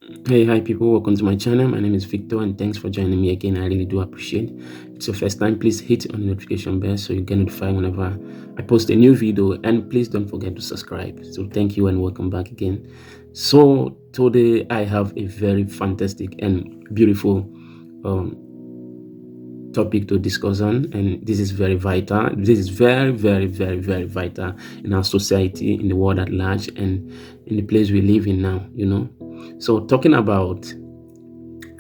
Hey, hi people, welcome to my channel. My name is Victor and thanks for joining me again. I really do appreciate it. If it's your first time, please hit on the notification bell so you get notified whenever I post a new video, and please don't forget to subscribe. So thank you and welcome back again. So today I have a very fantastic and beautiful um, topic to discuss on, and this is very vital. This is very vital in our society, in the world at large, and in the place we live in now, So talking about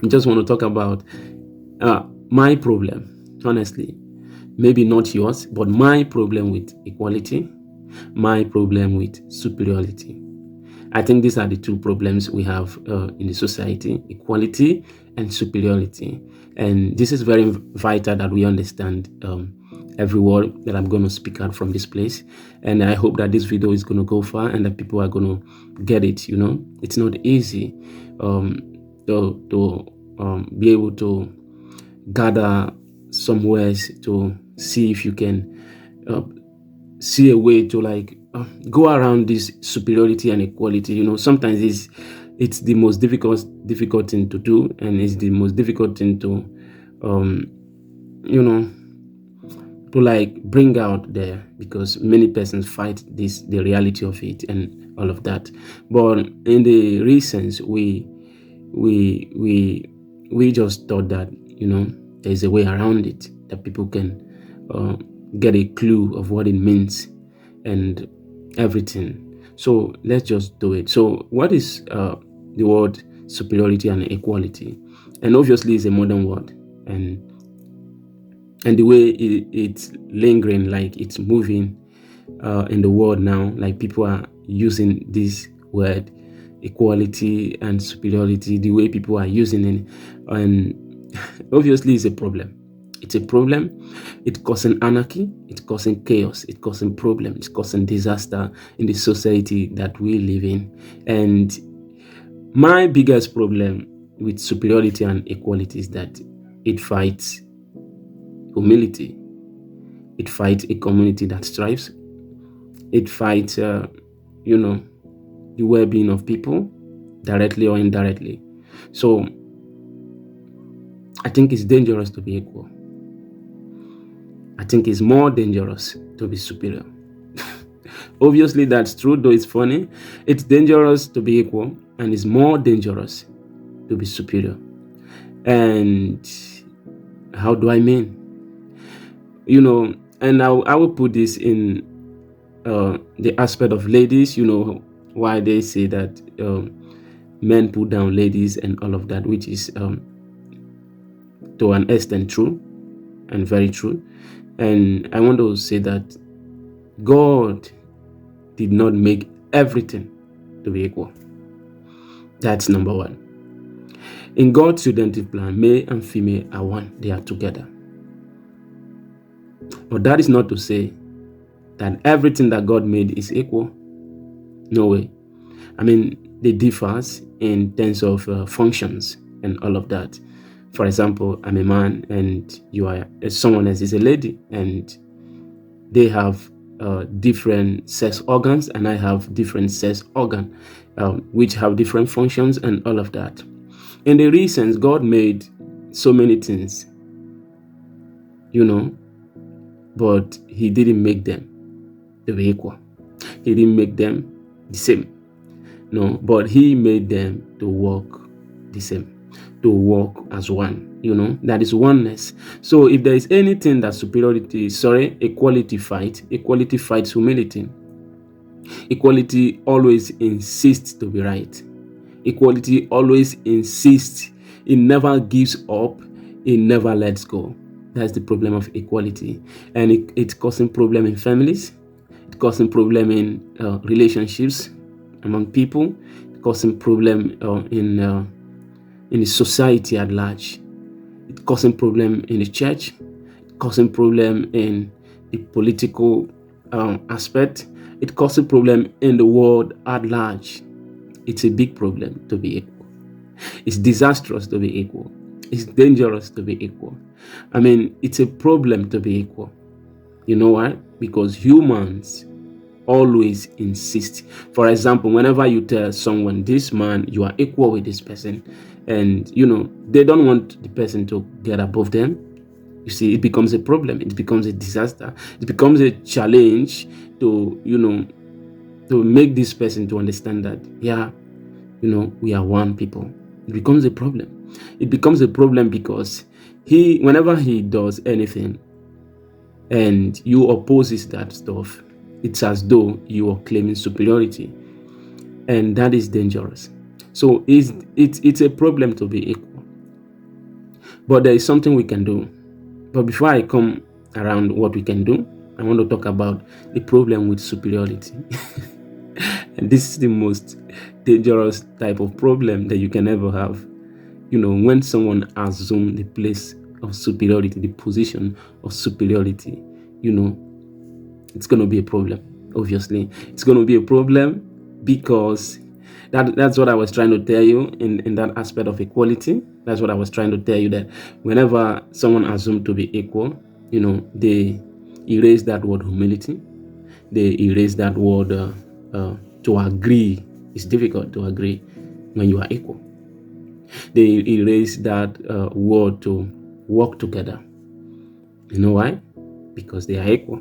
I just want to talk about my problem, honestly. Maybe not yours, but my problem with equality, my problem with superiority. I think these are the two problems we have in the society: equality and superiority. And this is very vital that we understand every word that I'm going to speak out from this place. And I hope that this video is going to go far and that people are going to get it. It's not easy um, to be able to gather some ways to see if you can uh, see a way to go around this superiority and equality. Sometimes it's the most difficult thing to do, and it's the most difficult thing to um you know bring out there, because many persons fight the reality of it and all of that. But in the recent, we we we just thought that there's a way around it, that people can uh, get a clue of what it means and everything. So let's just do it. So what is the word superiority and equality? And obviously it's a modern word, and the way it's lingering, like it's moving in the world now, like people are using this word equality and superiority, the way people are using it, and obviously it's a problem. It's a problem. It's causing anarchy, it's causing chaos, it's causing problem, it's causing disaster in the society that we live in. And my biggest problem with superiority and equality is that it fights humility. It fights a community that strives. It fights, the well-being of people, directly or indirectly. So I think it's dangerous to be equal. I think it's more dangerous to be superior. Obviously, that's true, though it's funny. It's dangerous to be equal, and it's more dangerous to be superior. And how do I mean? And I will put this in the aspect of ladies. Why they say that men put down ladies and all of that, which is to an extent true and very true. And I want to say that God did not make everything to be equal. That's number one. In God's redemptive plan, male and female are one. They are together. But that is not to say that everything that God made is equal. No way. I mean, they differ in terms of functions and all of that. For example, I'm a man and you are someone else is a lady, and they have different sex organs, and I have different sex organs, which have different functions and all of that. In the recent, God made so many things, but He didn't make them to be equal. He didn't make them the same. No, but He made them to work the same, to work as one. That is oneness. So if there is anything that equality fights humility. Equality always insists to be right. Equality always insists. It never gives up. It never lets go. That's the problem of equality. And it's causing problem in families. It's causing problem in relationships among people. It's causing problem in the society at large. It's causing problem in the church. It's causing problem in the political aspect. It causes problem in the world at large. It's a big problem to be equal. It's disastrous to be equal. It's dangerous to be equal. I mean, it's a problem to be equal. You know why? Because humans always insist. For example, whenever you tell someone, this man, you are equal with this person, and they don't want the person to get above them, you see, it becomes a problem, it becomes a disaster, it becomes a challenge to to make this person to understand that, yeah, we are one people. It becomes a problem. It becomes a problem because whenever he does anything and you opposes that stuff, it's as though you are claiming superiority, and that is dangerous. So it's a problem to be equal, but there is something we can do. But before I come around what we can do, I want to talk about the problem with superiority. And this is the most dangerous type of problem that you can ever have. When someone assumes the place of superiority, the position of superiority, it's going to be a problem. Obviously, it's going to be a problem because that's what I was trying to tell you in that aspect of equality. That's what I was trying to tell you, that whenever someone assumed to be equal, they erase that word humility. They erase that word to agree. It's difficult to agree when you are equal. They erase that word to work together. You know why? Because they are equal.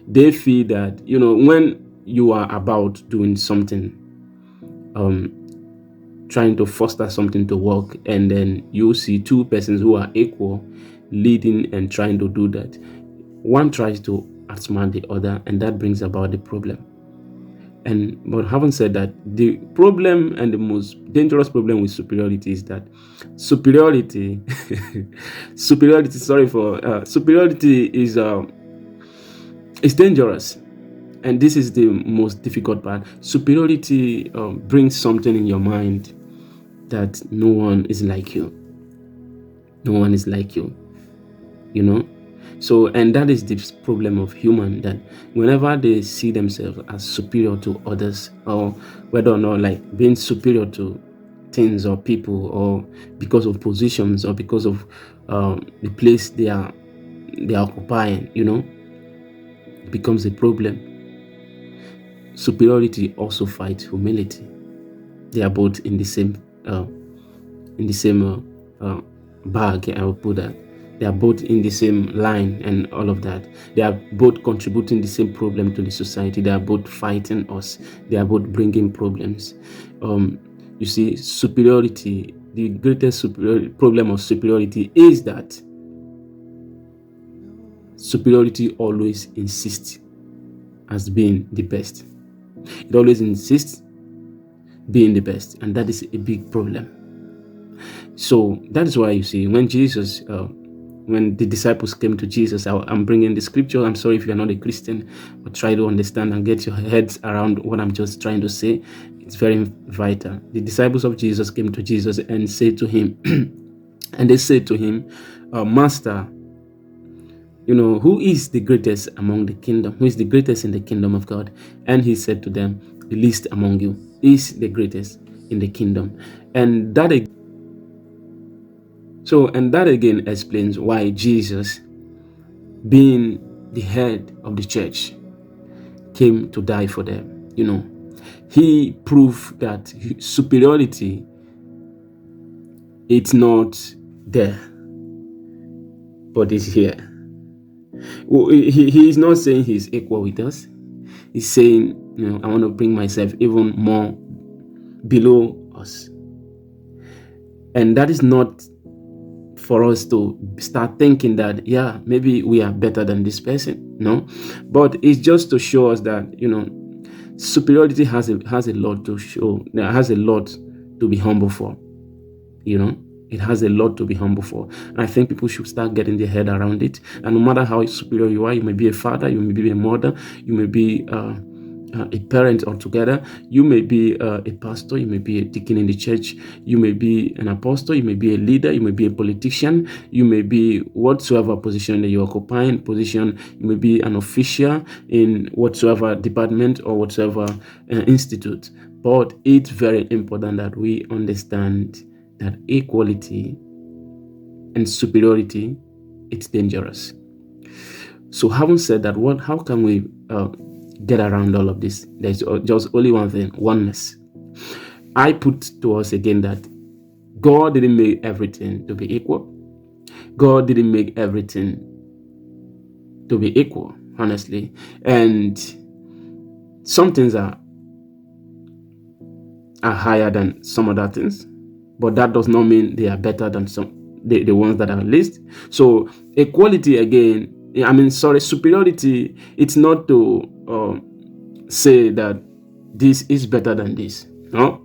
They feel that, when you are about doing something, trying to foster something to work, and then you see two persons who are equal leading and trying to do that, one tries to outsmart the other, and that brings about the problem. But having said that, the problem and the most dangerous problem with superiority is that superiority superiority is dangerous. And this is the most difficult part. Superiority brings something in your mind that no one is like you. No one is like you. So, and that is the problem of human, that whenever they see themselves as superior to others, or whether or not like being superior to things or people, or because of positions, or because of the place they are occupying, it becomes a problem. Superiority also fights humility. They are both in the same bag, I will put that. They are both in the same line and all of that. They are both contributing the same problem to the society. They are both fighting us. They are both bringing problems. You see, superiority, the greatest problem of superiority is that superiority always insists as being the best. It always insists being the best, and that is a big problem. So that is why you see, when Jesus when the disciples came to Jesus, I'm bringing the scripture. I'm sorry if you're not a Christian, but try to understand and get your heads around what I'm just trying to say. It's very vital. The disciples of Jesus came to Jesus and said to him, and they said to him, Master, who is the greatest among the kingdom? Who is the greatest in the kingdom of God? And he said to them, the least among you is the greatest in the kingdom. And that again explains why Jesus, being the head of the church, came to die for them. He proved that superiority, it's not there, but it's here. He is not saying he's equal with us. He's saying, I want to bring myself even more below us. And that is not for us to start thinking that, yeah, maybe we are better than this person. No, but it's just to show us that, superiority has a lot to show. It has a lot to be humble for. It has a lot to be humble for. And I think people should start getting their head around it. And no matter how superior you are, you may be a father, you may be a mother, you may be a parent altogether, you may be a pastor, you may be a deacon in the church, you may be an apostle, you may be a leader, you may be a politician, you may be whatsoever position that you're occupying, you may be an official in whatsoever department or whatsoever institute. But it's very important that we understand that equality and superiority, it's dangerous. So having said that, how can we get around all of this. There's just only one thing: oneness. I put to us again that God didn't make everything to be equal. God didn't make everything to be equal, honestly. And some things are higher than some other things, but that does not mean they are better than the ones that are least. So equality, again, superiority, it's not to say that this is better than this. No.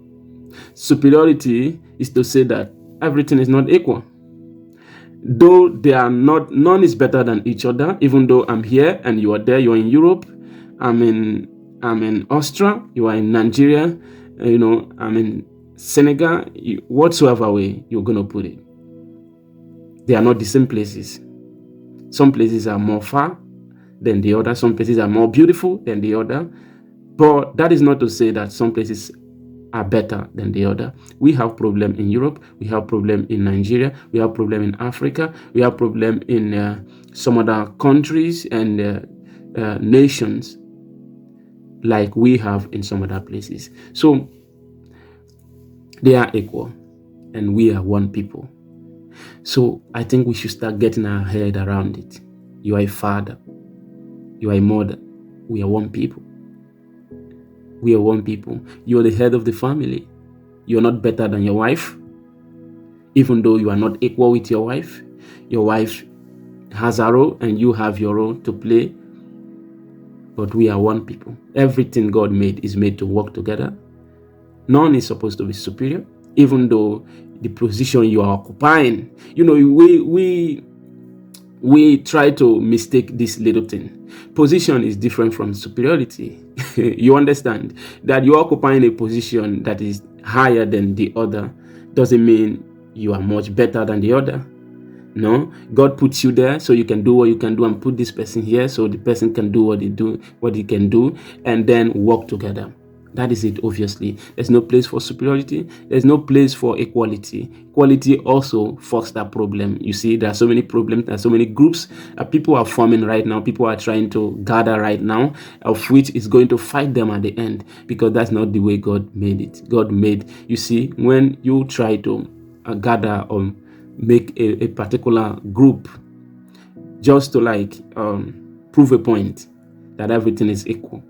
Superiority is to say that everything is not equal. Though they are not, none is better than each other. Even though I'm here and you are there, you are in Europe, I'm in Austria, you are in Nigeria, I'm in Senegal, whatsoever way you're gonna put it. They are not the same places. Some places are more far than the other. Some places are more beautiful than the other. But that is not to say that some places are better than the other. We have problem in Europe. We have problem in Nigeria. We have problem in Africa. We have problem in some other countries and nations, like we have in some other places. So they are equal, and we are one people. So I think we should start getting our head around it. You are a father. You are a mother. We are one people. We are one people. You are the head of the family. You are not better than your wife, even though you are not equal with your wife. Your wife has a role and you have your role to play. But we are one people. Everything God made is made to work together. None is supposed to be superior, even though the position you are occupying. We try to mistake this little thing. Position is different from superiority. You understand that you're occupying a position that is higher than the other doesn't mean you are much better than the other. No, God puts you there so you can do what you can do, and put this person here so the person can do what he can do, and then work together. That is it, obviously. There's no place for superiority. There's no place for equality. Equality also fosters problem. You see, there are so many problems. There are so many groups people are forming right now. People are trying to gather right now, of which is going to fight them at the end, because that's not the way God made it. God made, you see, when you try to gather or make a particular group just to prove a point that everything is equal,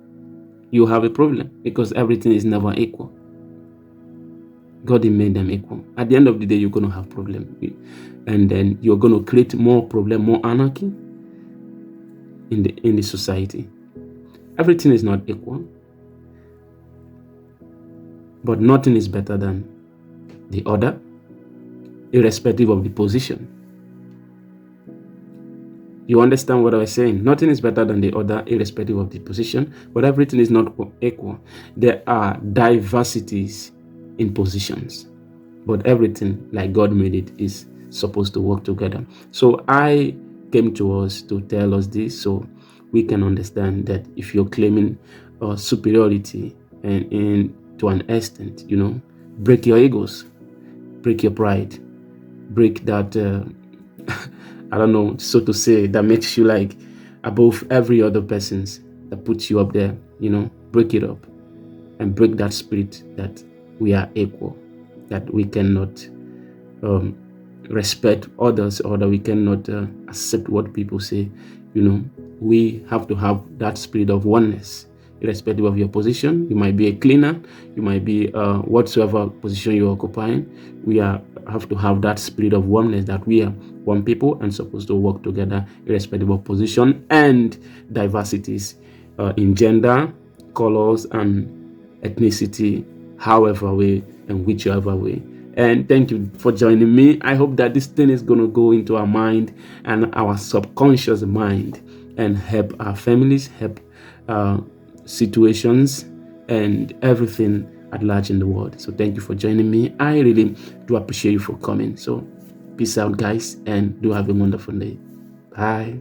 you have a problem, because everything is never equal. God made them equal. At the end of the day, you're going to have problem, and then you're going to create more problem, more anarchy in the society. Everything is not equal, but nothing is better than the other, irrespective of the position. You understand what I was saying? Nothing is better than the other, irrespective of the position, but everything is not equal. There are diversities in positions, but everything, like God made it, is supposed to work together. So I came to us to tell us this, so we can understand that if you're claiming superiority and to an extent, break your egos, break your pride, break that I don't know, so to say, that makes you like above every other person's, that puts you up there, break it up and break that spirit that we are equal, that we cannot respect others, or that we cannot accept what people say. We have to have that spirit of oneness, irrespective of your position. You might be a cleaner, you might be whatsoever position you're occupying. We have to have that spirit of oneness, that we are one people and supposed to work together, irrespective of position and diversities in gender, colors, and ethnicity, however way and whichever way. And thank you for joining me. I hope that this thing is going to go into our mind and our subconscious mind and help our families, help situations, and everything at large in the world. So thank you for joining me. I really do appreciate you for coming. So peace out, guys, and do have a wonderful day. Bye.